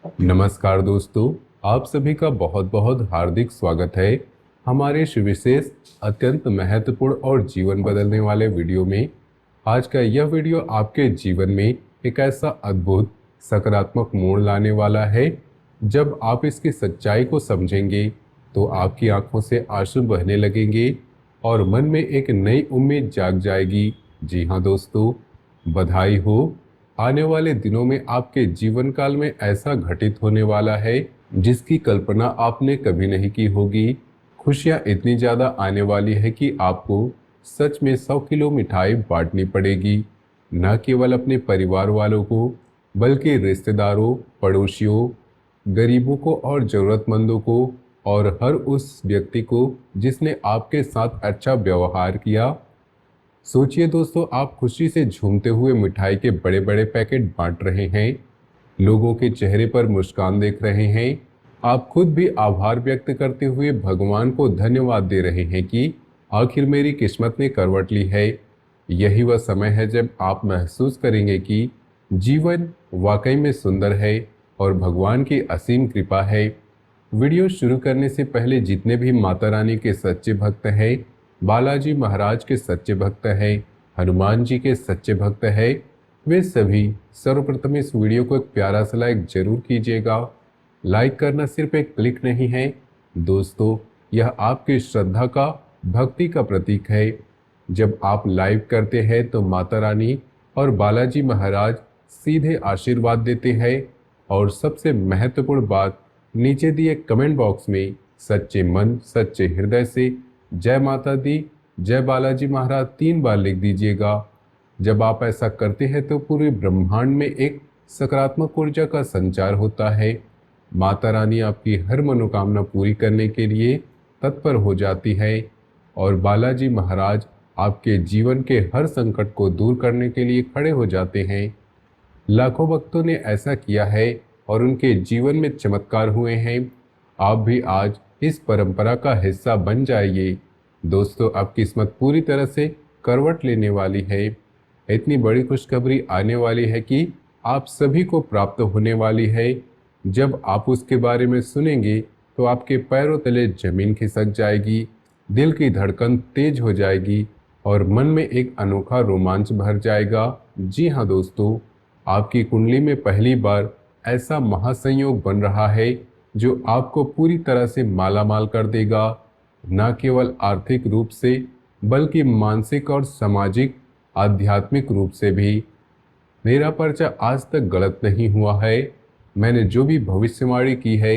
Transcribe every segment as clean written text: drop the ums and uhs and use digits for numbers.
नमस्कार दोस्तों, आप सभी का बहुत बहुत हार्दिक स्वागत है हमारे इस विशेष अत्यंत महत्वपूर्ण और जीवन बदलने वाले वीडियो में। आज का यह वीडियो आपके जीवन में एक ऐसा अद्भुत सकारात्मक मोड़ लाने वाला है। जब आप इसकी सच्चाई को समझेंगे तो आपकी आंखों से आंसू बहने लगेंगे और मन में एक नई उम्मीद जाग जाएगी। जी हाँ दोस्तों, बधाई हो। आने वाले दिनों में आपके जीवन काल में ऐसा घटित होने वाला है जिसकी कल्पना आपने कभी नहीं की होगी। खुशियां इतनी ज़्यादा आने वाली है कि आपको सच में 100 किलो मिठाई बांटनी पड़ेगी। न केवल अपने परिवार वालों को बल्कि रिश्तेदारों, पड़ोसियों, गरीबों को और ज़रूरतमंदों को और हर उस व्यक्ति को जिसने आपके साथ अच्छा व्यवहार किया। सोचिए दोस्तों, आप खुशी से झूमते हुए मिठाई के बड़े बड़े पैकेट बांट रहे हैं, लोगों के चेहरे पर मुस्कान देख रहे हैं। आप खुद भी आभार व्यक्त करते हुए भगवान को धन्यवाद दे रहे हैं कि आखिर मेरी किस्मत ने करवट ली है। यही वह समय है जब आप महसूस करेंगे कि जीवन वाकई में सुंदर है और भगवान की असीम कृपा है। वीडियो शुरू करने से पहले जितने भी माता रानी के सच्चे भक्त हैं, बालाजी महाराज के सच्चे भक्त हैं, हनुमान जी के सच्चे भक्त हैं, वे सभी सर्वप्रथम इस वीडियो को एक प्यारा सा लाइक जरूर कीजिएगा। लाइक करना सिर्फ एक क्लिक नहीं है दोस्तों, यह आपकी श्रद्धा का, भक्ति का प्रतीक है। जब आप लाइव करते हैं तो माता रानी और बालाजी महाराज सीधे आशीर्वाद देते हैं। और सबसे महत्वपूर्ण बात, नीचे दिए कमेंट बॉक्स में सच्चे मन सच्चे हृदय से जय माता दी, जय बालाजी महाराज 3 बार लिख दीजिएगा। जब आप ऐसा करते हैं तो पूरे ब्रह्मांड में एक सकारात्मक ऊर्जा का संचार होता है। माता रानी आपकी हर मनोकामना पूरी करने के लिए तत्पर हो जाती है और बालाजी महाराज आपके जीवन के हर संकट को दूर करने के लिए खड़े हो जाते हैं। लाखों भक्तों ने ऐसा किया है और उनके जीवन में चमत्कार हुए हैं। आप भी आज इस परंपरा का हिस्सा बन जाइए। दोस्तों, अब किस्मत पूरी तरह से करवट लेने वाली है। इतनी बड़ी खुशखबरी आने वाली है कि आप सभी को प्राप्त होने वाली है। जब आप उसके बारे में सुनेंगे तो आपके पैरों तले जमीन खिसक जाएगी, दिल की धड़कन तेज हो जाएगी और मन में एक अनोखा रोमांच भर जाएगा। जी हाँ दोस्तों, आपकी कुंडली में पहली बार ऐसा महासंयोग बन रहा है जो आपको पूरी तरह से मालामाल कर देगा, न केवल आर्थिक रूप से बल्कि मानसिक और सामाजिक आध्यात्मिक रूप से भी। मेरा पर्चा आज तक गलत नहीं हुआ है। मैंने जो भी भविष्यवाणी की है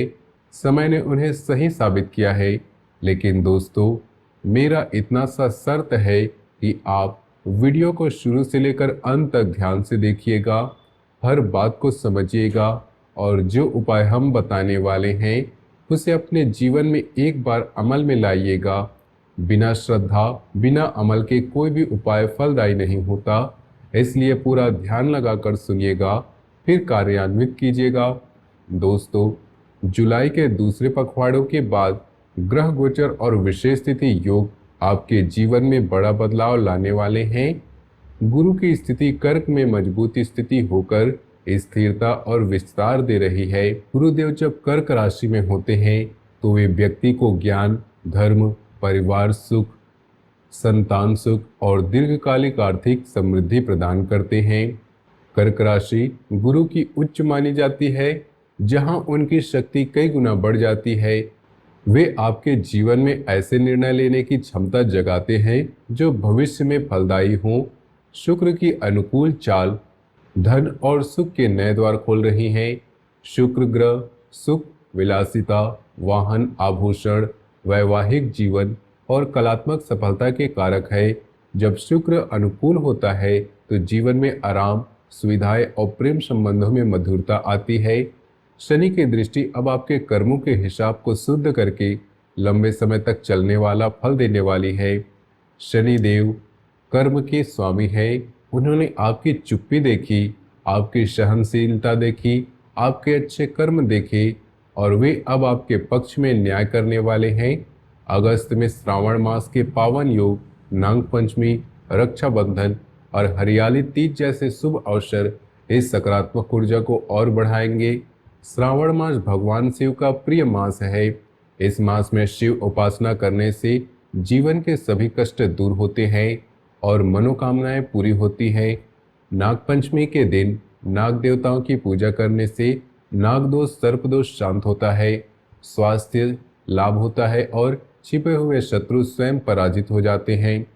समय ने उन्हें सही साबित किया है। लेकिन दोस्तों, मेरा इतना सा शर्त है कि आप वीडियो को शुरू से लेकर अंत तक ध्यान से देखिएगा, हर बात को समझिएगा और जो उपाय हम बताने वाले हैं उसे अपने जीवन में एक बार अमल में लाइएगा। बिना श्रद्धा, बिना अमल के कोई भी उपाय फलदायी नहीं होता, इसलिए पूरा ध्यान लगाकर सुनिएगा, फिर कार्यान्वित कीजिएगा। दोस्तों, जुलाई के दूसरे पखवाड़ों के बाद ग्रह गोचर और विशेष तिथि योग आपके जीवन में बड़ा बदलाव लाने वाले हैं। गुरु की स्थिति कर्क में मजबूत स्थिति होकर स्थिरता और विस्तार दे रही है। गुरुदेव जब कर्क राशि में होते हैं तो वे व्यक्ति को ज्ञान, धर्म, परिवार सुख, संतान सुख और दीर्घकालिक आर्थिक समृद्धि प्रदान करते हैं। कर्क राशि गुरु की उच्च मानी जाती है, जहां उनकी शक्ति कई गुना बढ़ जाती है। वे आपके जीवन में ऐसे निर्णय लेने की क्षमता जगाते हैं जो भविष्य में फलदायी हों। शुक्र की अनुकूल चाल धन और सुख के नए द्वार खोल रही हैं। शुक्र ग्रह सुख, विलासिता, वाहन, आभूषण, वैवाहिक जीवन और कलात्मक सफलता के कारक है। जब शुक्र अनुकूल होता है तो जीवन में आराम, सुविधाएं और प्रेम संबंधों में मधुरता आती है। शनि की दृष्टि अब आपके कर्मों के हिसाब को शुद्ध करके लंबे समय तक चलने वाला फल देने वाली है। शनि देव कर्म के स्वामी है। उन्होंने आपकी चुप्पी देखी, आपकी सहनशीलता देखी, आपके अच्छे कर्म देखे और वे अब आपके पक्ष में न्याय करने वाले हैं। अगस्त में श्रावण मास के पावन योग, नाग पंचमी, रक्षाबंधन और हरियाली तीज जैसे शुभ अवसर इस सकारात्मक ऊर्जा को और बढ़ाएंगे। श्रावण मास भगवान शिव का प्रिय मास है। इस मास में शिव उपासना करने से जीवन के सभी कष्ट दूर होते हैं और मनोकामनाएं पूरी होती हैं। नागपंचमी के दिन नाग देवताओं की पूजा करने से नागदोष सर्पदोष शांत होता है, स्वास्थ्य लाभ होता है और छिपे हुए शत्रु स्वयं पराजित हो जाते हैं।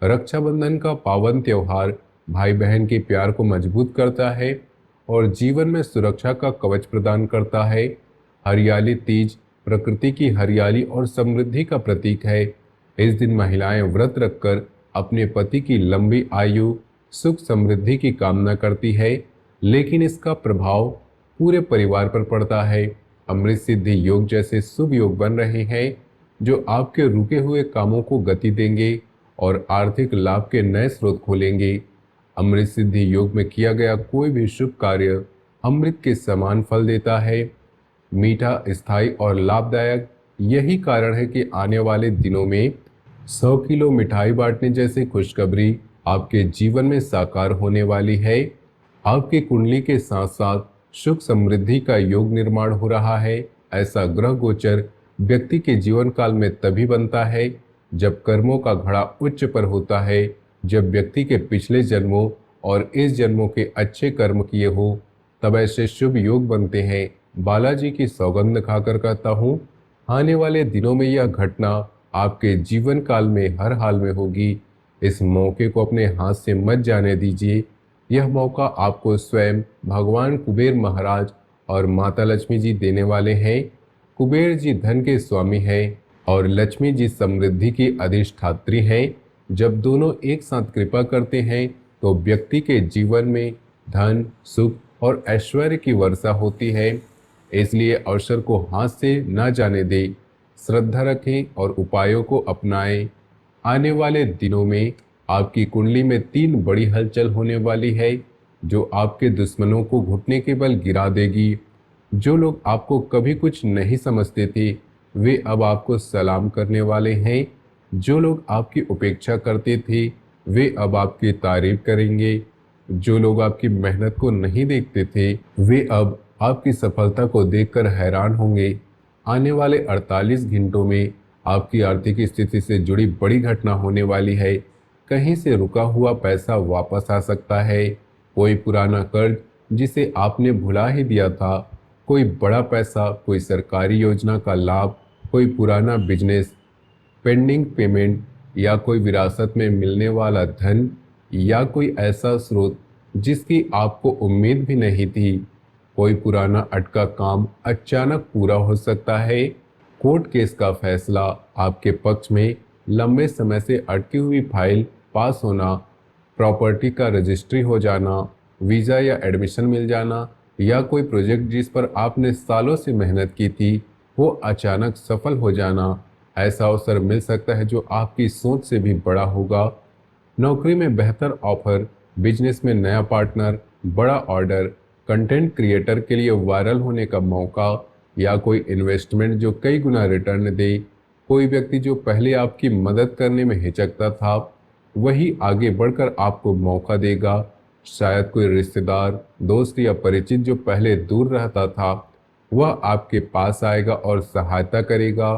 रक्षाबंधन का पावन त्योहार भाई बहन के प्यार को मजबूत करता है और जीवन में सुरक्षा का कवच प्रदान करता है। हरियाली तीज प्रकृति की हरियाली और समृद्धि का प्रतीक है। इस दिन महिलाएं व्रत रखकर अपने पति की लंबी आयु सुख समृद्धि की कामना करती है, लेकिन इसका प्रभाव पूरे परिवार पर पड़ता है। अमृत सिद्धि योग जैसे शुभ योग बन रहे हैं जो आपके रुके हुए कामों को गति देंगे और आर्थिक लाभ के नए स्रोत खोलेंगे। अमृत सिद्धि योग में किया गया कोई भी शुभ कार्य अमृत के समान फल देता है, मीठा, स्थायी और लाभदायक। यही कारण है कि आने वाले दिनों में 100 किलो मिठाई बांटने जैसी खुशखबरी आपके जीवन में साकार होने वाली है। आपकी कुंडली के साथ साथ सुख समृद्धि का योग निर्माण हो रहा है। ऐसा ग्रह गोचर व्यक्ति के जीवन काल में तभी बनता है जब कर्मों का घड़ा उच्च पर होता है, जब व्यक्ति के पिछले जन्मों और इस जन्मों के अच्छे कर्म किए हो, तब ऐसे शुभ योग बनते हैं। बालाजी की सौगंध खाकर कहता हूँ, आने वाले दिनों में यह घटना आपके जीवन काल में हर हाल में होगी। इस मौके को अपने हाथ से मत जाने दीजिए। यह मौका आपको स्वयं भगवान कुबेर महाराज और माता लक्ष्मी जी देने वाले हैं। कुबेर जी धन के स्वामी हैं और लक्ष्मी जी समृद्धि की अधिष्ठात्री हैं। जब दोनों एक साथ कृपा करते हैं तो व्यक्ति के जीवन में धन, सुख और ऐश्वर्य की वर्षा होती है। इसलिए अवसर को हाथ से न जाने दें, श्रद्धा रखें और उपायों को अपनाएं। आने वाले दिनों में आपकी कुंडली में 3 बड़ी हलचल होने वाली है जो आपके दुश्मनों को घुटने के बल गिरा देगी। जो लोग आपको कभी कुछ नहीं समझते थे वे अब आपको सलाम करने वाले हैं। जो लोग आपकी उपेक्षा करते थे वे अब आपकी तारीफ करेंगे। जो लोग आपकी मेहनत को नहीं देखते थे वे अब आपकी सफलता को देखकर हैरान होंगे। आने वाले 48 घंटों में आपकी आर्थिक स्थिति से जुड़ी बड़ी घटना होने वाली है। कहीं से रुका हुआ पैसा वापस आ सकता है। कोई पुराना कर्ज जिसे आपने भुला ही दिया था, कोई बड़ा पैसा, कोई सरकारी योजना का लाभ, कोई पुराना बिजनेस, पेंडिंग पेमेंट या कोई विरासत में मिलने वाला धन या कोई ऐसा स्रोत जिसकी आपको उम्मीद भी नहीं थी। कोई पुराना अटका काम अचानक पूरा हो सकता है। कोर्ट केस का फैसला आपके पक्ष में, लंबे समय से अटकी हुई फाइल पास होना, प्रॉपर्टी का रजिस्ट्री हो जाना, वीज़ा या एडमिशन मिल जाना या कोई प्रोजेक्ट जिस पर आपने सालों से मेहनत की थी वो अचानक सफल हो जाना। ऐसा अवसर मिल सकता है जो आपकी सोच से भी बड़ा होगा। नौकरी में बेहतर ऑफर, बिजनेस में नया पार्टनर, बड़ा ऑर्डर, कंटेंट क्रिएटर के लिए वायरल होने का मौका या कोई इन्वेस्टमेंट जो कई गुना रिटर्न दे। कोई व्यक्ति जो पहले आपकी मदद करने में हिचकता था वही आगे बढ़कर आपको मौका देगा। शायद कोई रिश्तेदार, दोस्त या परिचित जो पहले दूर रहता था वह आपके पास आएगा और सहायता करेगा।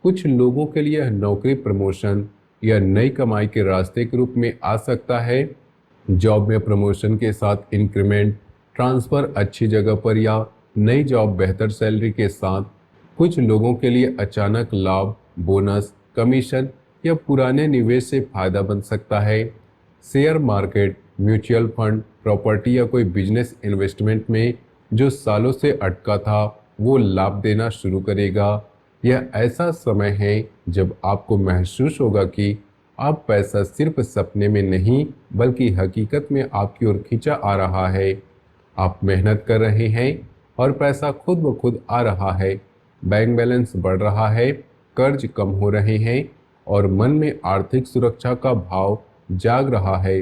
कुछ लोगों के लिए यह नौकरी प्रमोशन या नई कमाई के रास्ते के रूप में आ सकता है। जॉब में प्रमोशन के साथ इंक्रीमेंट, ट्रांसफ़र अच्छी जगह पर या नई जॉब बेहतर सैलरी के साथ। कुछ लोगों के लिए अचानक लाभ, बोनस, कमीशन या पुराने निवेश से फायदा बन सकता है। Share market, mutual fund, property या कोई बिजनेस इन्वेस्टमेंट में जो सालों से अटका था वो लाभ देना शुरू करेगा। यह ऐसा समय है जब आपको महसूस होगा कि अब पैसा सिर्फ सपने में नहीं बल्कि हकीकत में आपकी ओर खींचा आ रहा है। आप मेहनत कर रहे हैं और पैसा खुद ब खुद आ रहा है। बैंक बैलेंस बढ़ रहा है, कर्ज कम हो रहे हैं और मन में आर्थिक सुरक्षा का भाव जाग रहा है।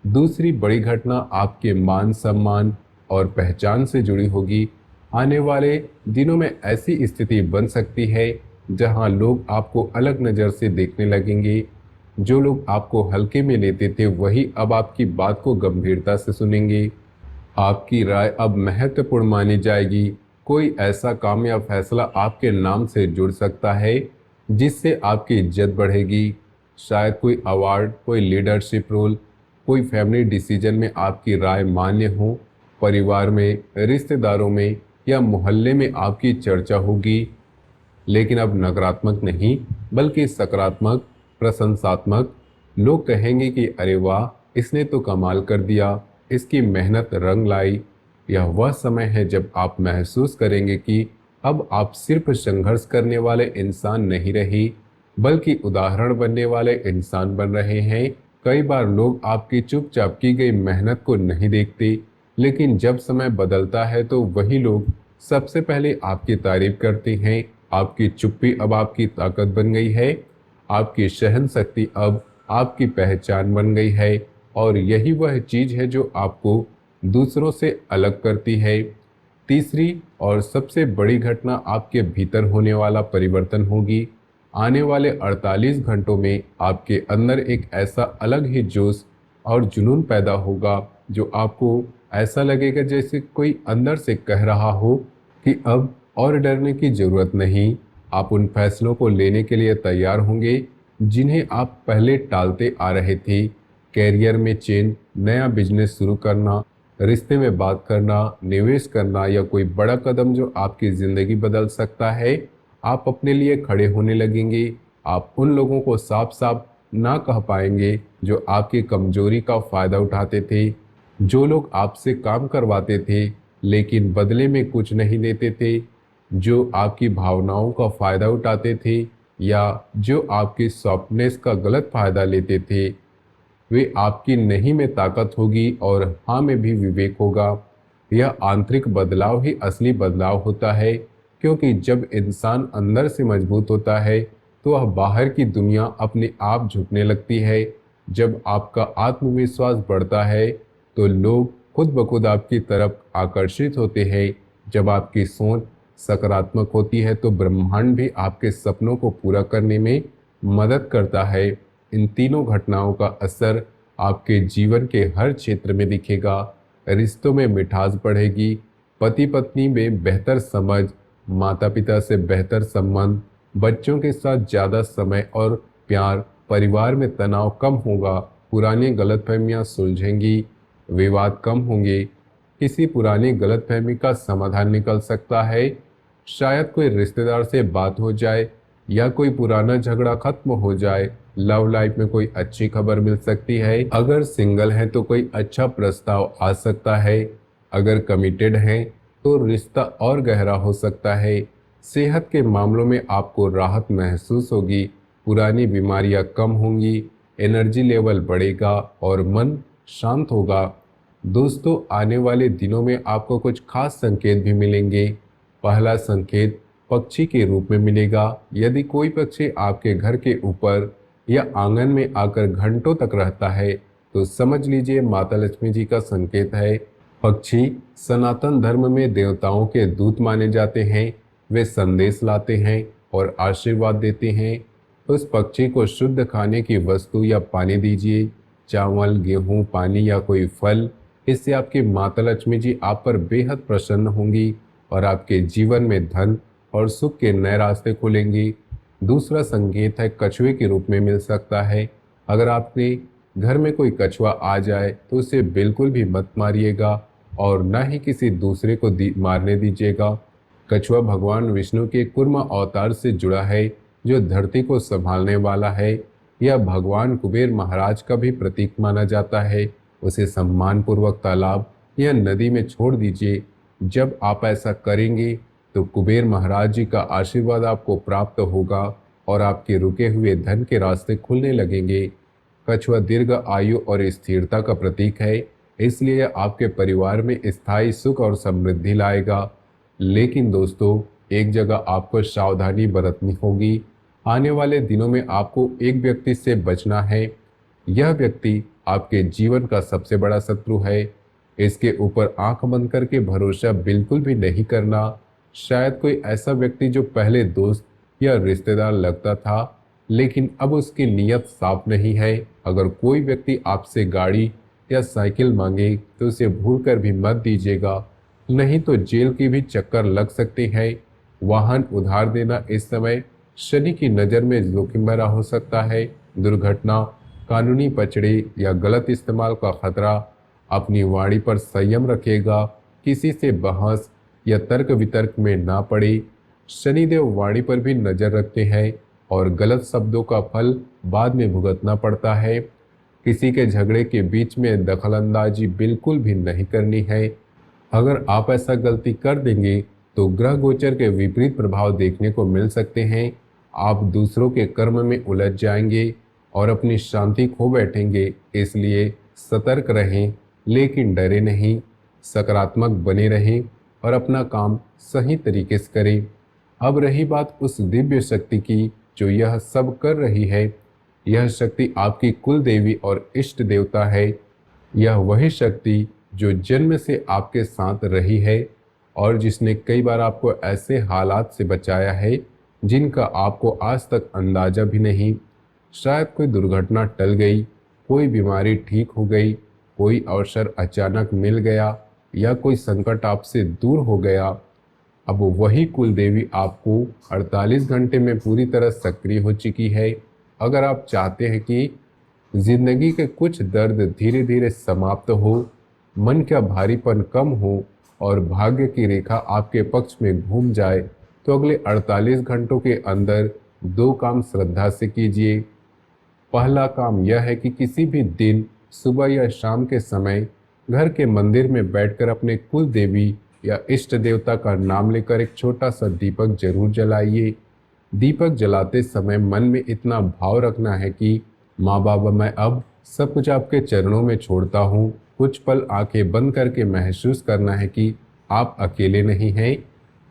दूसरी बड़ी घटना आपके मान सम्मान और पहचान से जुड़ी होगी। आने वाले दिनों में ऐसी स्थिति बन सकती है जहां लोग आपको अलग नज़र से देखने लगेंगे। जो लोग आपको हल्के में लेते थे वही अब आपकी बात को गंभीरता से सुनेंगे। आपकी राय अब महत्वपूर्ण मानी जाएगी। कोई ऐसा काम या फैसला आपके नाम से जुड़ सकता है जिससे आपकी इज्जत बढ़ेगी। शायद कोई अवार्ड, कोई लीडरशिप रोल, कोई फैमिली डिसीजन में आपकी राय मान्य हो। परिवार में, रिश्तेदारों में या मोहल्ले में आपकी चर्चा होगी। लेकिन अब नकारात्मक नहीं, बल्कि सकारात्मक, प्रशंसात्मक। लोग कहेंगे कि अरे वाह, इसने तो कमाल कर दिया, इसकी मेहनत रंग लाई। यह वह समय है जब आप महसूस करेंगे कि अब आप सिर्फ संघर्ष करने वाले इंसान नहीं रही, बल्कि उदाहरण बनने वाले इंसान बन रहे हैं। कई बार लोग आपकी चुपचाप की गई मेहनत को नहीं देखते, लेकिन जब समय बदलता है तो वही लोग सबसे पहले आपकी तारीफ करते हैं। आपकी चुप्पी अब आपकी ताकत बन गई है, आपकी सहन शक्ति अब आपकी पहचान बन गई है, और यही वह चीज है जो आपको दूसरों से अलग करती है। तीसरी और सबसे बड़ी घटना आपके भीतर होने वाला परिवर्तन होगी। आने वाले 48 घंटों में आपके अंदर एक ऐसा अलग ही जोश और जुनून पैदा होगा जो आपको ऐसा लगेगा जैसे कोई अंदर से कह रहा हो कि अब और डरने की जरूरत नहीं। आप उन फैसलों को लेने के लिए तैयार होंगे जिन्हें आप पहले टालते आ रहे थे। कैरियर में चेंज, नया बिजनेस शुरू करना, रिश्ते में बात करना, निवेश करना या कोई बड़ा कदम जो आपकी ज़िंदगी बदल सकता है। आप अपने लिए खड़े होने लगेंगे। आप उन लोगों को साफ साफ ना कह पाएंगे जो आपकी कमजोरी का फ़ायदा उठाते थे। जो लोग आपसे काम करवाते थे लेकिन बदले में कुछ नहीं देते थे। जो आपकी भावनाओं का फ़ायदा उठाते थे या जो आपकी सॉफ्टनेस का गलत फ़ायदा लेते थे। वे आपकी नहीं में ताकत होगी और हाँ में भी विवेक होगा। यह आंतरिक बदलाव ही असली बदलाव होता है, क्योंकि जब इंसान अंदर से मजबूत होता है तो वह बाहर की दुनिया अपने आप झुकने लगती है। जब आपका आत्मविश्वास बढ़ता है तो लोग खुद ब खुद आपकी तरफ आकर्षित होते हैं। जब आपकी सोच सकारात्मक होती है तो ब्रह्मांड भी आपके सपनों को पूरा करने में मदद करता है। इन तीनों घटनाओं का असर आपके जीवन के हर क्षेत्र में दिखेगा। रिश्तों में मिठास बढ़ेगी, पति पत्नी में बेहतर समझ, माता पिता से बेहतर संबंध, बच्चों के साथ ज़्यादा समय और प्यार, परिवार में तनाव कम होगा, पुरानी गलतफहमियां सुलझेंगी, विवाद कम होंगे, किसी पुरानी गलतफहमी का समाधान निकल सकता है। शायद कोई रिश्तेदार से बात हो जाए या कोई पुराना झगड़ा खत्म हो जाए। लव लाइफ में कोई अच्छी खबर मिल सकती है। अगर सिंगल हैं तो कोई अच्छा प्रस्ताव आ सकता है। अगर कमिटेड हैं तो रिश्ता और गहरा हो सकता है। सेहत के मामलों में आपको राहत महसूस होगी, पुरानी बीमारियां कम होंगी, एनर्जी लेवल बढ़ेगा और मन शांत होगा। दोस्तों, आने वाले दिनों में आपको कुछ खास संकेत भी मिलेंगे। पहला संकेत पक्षी के रूप में मिलेगा। यदि कोई पक्षी आपके घर के ऊपर या आंगन में आकर घंटों तक रहता है तो समझ लीजिए माता लक्ष्मी जी का संकेत है। पक्षी सनातन धर्म में देवताओं के दूत माने जाते हैं। वे संदेश लाते हैं और आशीर्वाद देते हैं। उस पक्षी को शुद्ध खाने की वस्तु या पानी दीजिए, चावल, गेहूं, पानी या कोई फल। इससे आपकी माता लक्ष्मी जी आप पर बेहद प्रसन्न होंगी और आपके जीवन में धन और सुख के नए रास्ते खुलेंगे। दूसरा संकेत है कछुए के रूप में मिल सकता है। अगर आपके घर में कोई कछुआ आ जाए तो उसे बिल्कुल भी मत मारिएगा और न ही किसी दूसरे को मारने दीजिएगा। कछुआ भगवान विष्णु के कूर्म अवतार से जुड़ा है जो धरती को संभालने वाला है। यह भगवान कुबेर महाराज का भी प्रतीक माना जाता है। उसे सम्मानपूर्वक तालाब या नदी में छोड़ दीजिए। जब आप ऐसा करेंगे तो कुबेर महाराज जी का आशीर्वाद आपको प्राप्त होगा और आपके रुके हुए धन के रास्ते खुलने लगेंगे। कछुआ दीर्घ आयु और स्थिरता का प्रतीक है, इसलिए यह आपके परिवार में स्थायी सुख और समृद्धि लाएगा। लेकिन दोस्तों, एक जगह आपको सावधानी बरतनी होगी। आने वाले दिनों में आपको एक व्यक्ति से बचना है। यह व्यक्ति आपके जीवन का सबसे बड़ा शत्रु है। इसके ऊपर आंख बंद करके भरोसा बिल्कुल भी नहीं करना। शायद कोई ऐसा व्यक्ति जो पहले दोस्त या रिश्तेदार लगता था लेकिन अब उसकी नीयत साफ नहीं है। अगर कोई व्यक्ति आपसे गाड़ी या साइकिल मांगे तो उसे भूल कर भी मत दीजिएगा। नहीं तो जेल की भी चक्कर लग सकती है। वाहन उधार देना इस समय शनि की नज़र में जोखिम भरा हो सकता है। दुर्घटना, कानूनी पचड़े या गलत इस्तेमाल का खतरा। अपनी वाणी पर संयम रखेगा, किसी से बहस या तर्क वितर्क में ना पड़े। शनिदेव वाणी पर भी नजर रखते हैं और गलत शब्दों का फल बाद में भुगतना पड़ता है। किसी के झगड़े के बीच में दखलंदाजी बिल्कुल भी नहीं करनी है। अगर आप ऐसा गलती कर देंगे तो ग्रह गोचर के विपरीत प्रभाव देखने को मिल सकते हैं। आप दूसरों के कर्म में उलझ जाएंगे और अपनी शांति खो बैठेंगे। इसलिए सतर्क रहें, लेकिन डरे नहीं। सकारात्मक बने रहें और अपना काम सही तरीके से करें। अब रही बात उस दिव्य शक्ति की जो यह सब कर रही है। यह शक्ति आपकी कुल देवी और इष्ट देवता है। यह वही शक्ति जो जन्म से आपके साथ रही है और जिसने कई बार आपको ऐसे हालात से बचाया है जिनका आपको आज तक अंदाजा भी नहीं। शायद कोई दुर्घटना टल गई, कोई बीमारी ठीक हो गई, कोई अवसर अचानक मिल गया या कोई संकट आपसे दूर हो गया। अब वही कुल देवी आपको 48 घंटे में पूरी तरह सक्रिय हो चुकी है। अगर आप चाहते हैं कि जिंदगी के कुछ दर्द धीरे धीरे समाप्त हो, मन का भारीपन कम हो और भाग्य की रेखा आपके पक्ष में घूम जाए, तो अगले 48 घंटों के अंदर दो काम श्रद्धा से कीजिए। पहला काम यह है कि किसी भी दिन सुबह या शाम के समय घर के मंदिर में बैठकर अपने कुल देवी या इष्ट देवता का नाम लेकर एक छोटा सा दीपक जरूर जलाइए। दीपक जलाते समय मन में इतना भाव रखना है कि माँ बाबा, मैं अब सब कुछ आपके चरणों में छोड़ता हूँ। कुछ पल आंखें बंद करके महसूस करना है कि आप अकेले नहीं हैं।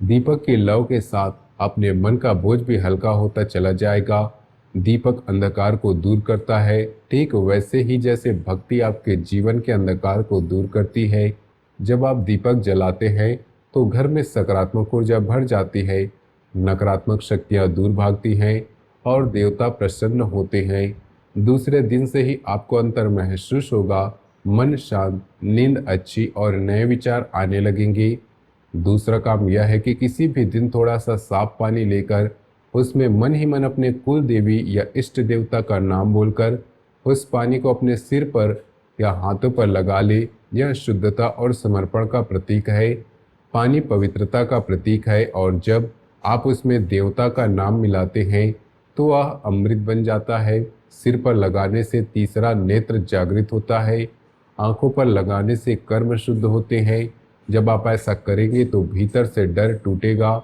दीपक की लौ के साथ अपने मन का बोझ भी हल्का होता चला जाएगा। दीपक अंधकार को दूर करता है, ठीक वैसे ही जैसे भक्ति आपके जीवन के अंधकार को दूर करती है। जब आप दीपक जलाते हैं तो घर में सकारात्मक ऊर्जा भर जाती है, नकारात्मक शक्तियां दूर भागती हैं और देवता प्रसन्न होते हैं। दूसरे दिन से ही आपको अंतर महसूस होगा, मन शांत, नींद अच्छी और नए विचार आने लगेंगे। दूसरा काम यह है कि किसी भी दिन थोड़ा सा साफ पानी लेकर उसमें मन ही मन अपने कुल देवी या इष्ट देवता का नाम बोलकर उस पानी को अपने सिर पर या हाथों पर लगा ले। यह शुद्धता और समर्पण का प्रतीक है। पानी पवित्रता का प्रतीक है और जब आप उसमें देवता का नाम मिलाते हैं तो वह अमृत बन जाता है। सिर पर लगाने से तीसरा नेत्र जागृत होता है। आंखों पर लगाने से कर्म शुद्ध होते हैं। जब आप ऐसा करेंगे तो भीतर से डर टूटेगा,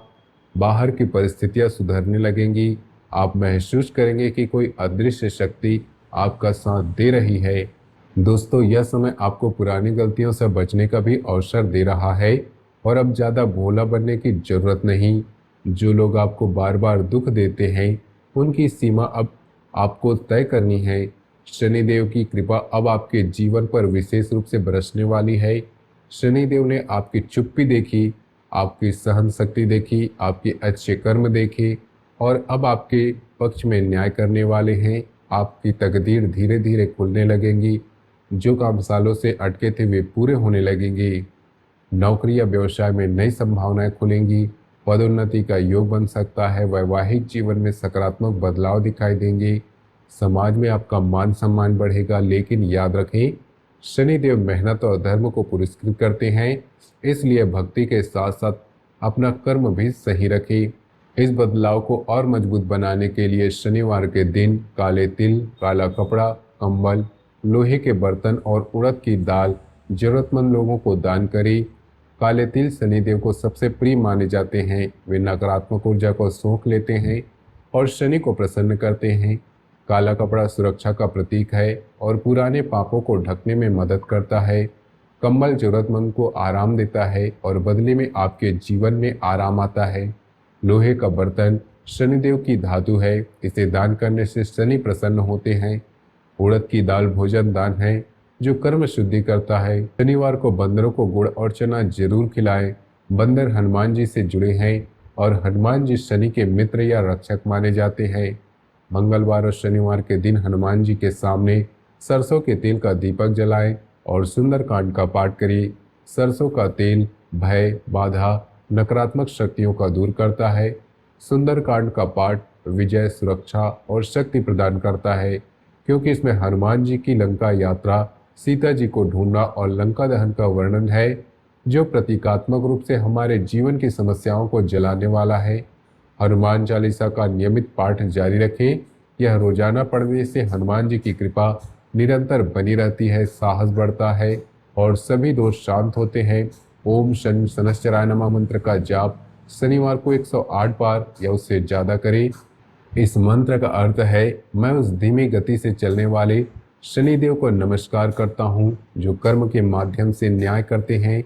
बाहर की परिस्थितियां सुधरने लगेंगी। आप महसूस करेंगे कि कोई अदृश्य शक्ति आपका साथ दे रही है। दोस्तों, यह समय आपको पुरानी गलतियों से बचने का भी अवसर दे रहा है और अब ज़्यादा भोला बनने की जरूरत नहीं। जो लोग आपको बार बार दुख देते हैं उनकी सीमा अब आपको तय करनी है। शनिदेव की कृपा अब आपके जीवन पर विशेष रूप से बरसने वाली है। शनिदेव ने आपकी चुप्पी देखी, आपकी सहन शक्ति देखी, आपके अच्छे कर्म देखे और अब आपके पक्ष में न्याय करने वाले हैं। आपकी तकदीर धीरे धीरे खुलने लगेंगी। जो काम सालों से अटके थे वे पूरे होने लगेंगे। नौकरी या व्यवसाय में नई संभावनाएं खुलेंगी। पदोन्नति का योग बन सकता है। वैवाहिक जीवन में सकारात्मक बदलाव दिखाई देंगे। समाज में आपका मान सम्मान बढ़ेगा। लेकिन याद रखें, शनिदेव मेहनत और धर्म को पुरस्कृत करते हैं, इसलिए भक्ति के साथ साथ अपना कर्म भी सही रखें। इस बदलाव को और मजबूत बनाने के लिए शनिवार के दिन काले तिल, काला कपड़ा, कंबल, लोहे के बर्तन और उड़द की दाल जरूरतमंद लोगों को दान करें। काले तिल शनिदेव को सबसे प्रिय माने जाते हैं। वे नकारात्मक ऊर्जा को सोख लेते हैं और शनि को प्रसन्न करते हैं। काला कपड़ा सुरक्षा का प्रतीक है और पुराने पापों को ढकने में मदद करता है। कंबल जरूरतमंद को आराम देता है और बदले में आपके जीवन में आराम आता है। लोहे का बर्तन शनिदेव की धातु है, इसे दान करने से शनि प्रसन्न होते हैं। उड़द की दाल भोजन दान है जो कर्म शुद्धि करता है। शनिवार को बंदरों को गुड़ और चना जरूर खिलाएं। बंदर हनुमान जी से जुड़े हैं और हनुमान जी शनि के मित्र या रक्षक माने जाते हैं। मंगलवार और शनिवार के दिन हनुमान जी के सामने सरसों के तेल का दीपक जलाएं और सुंदरकांड का पाठ करिए। सरसों का तेल भय, बाधा, नकारात्मक शक्तियों का दूर करता है। सुंदरकांड का पाठ विजय, सुरक्षा और शक्ति प्रदान करता है, क्योंकि इसमें हनुमान जी की लंका यात्रा, सीता जी को ढूंढना और लंका दहन का वर्णन है, जो प्रतीकात्मक रूप से हमारे जीवन की समस्याओं को जलाने वाला है। हनुमान चालीसा का नियमित पाठ जारी रखें। यह रोजाना पढ़ने से हनुमान जी की कृपा निरंतर बनी रहती है, साहस बढ़ता है और सभी दोष शांत होते हैं। ओम शनि शनश्चराय नमः मंत्र का जाप शनिवार को 108 बार या उससे ज़्यादा करें। इस मंत्र का अर्थ है, मैं उस धीमी गति से चलने वाले शनिदेव को नमस्कार करता हूँ जो कर्म के माध्यम से न्याय करते हैं।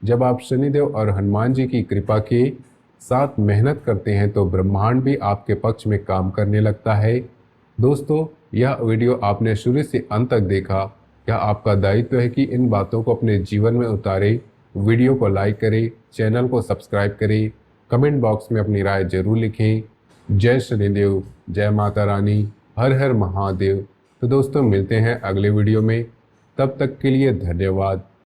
जब आप शनिदेव और हनुमान जी की कृपा के साथ मेहनत करते हैं तो ब्रह्मांड भी आपके पक्ष में काम करने लगता है। दोस्तों, यह वीडियो आपने शुरू से अंत तक देखा। यह आपका दायित्व है कि इन बातों को अपने जीवन में उतारें। वीडियो को लाइक करें, चैनल को सब्सक्राइब करें, कमेंट बॉक्स में अपनी राय जरूर लिखें। जय शनिदेव, जय माता रानी, हर हर महादेव। तो दोस्तों, मिलते हैं अगले वीडियो में। तब तक के लिए धन्यवाद।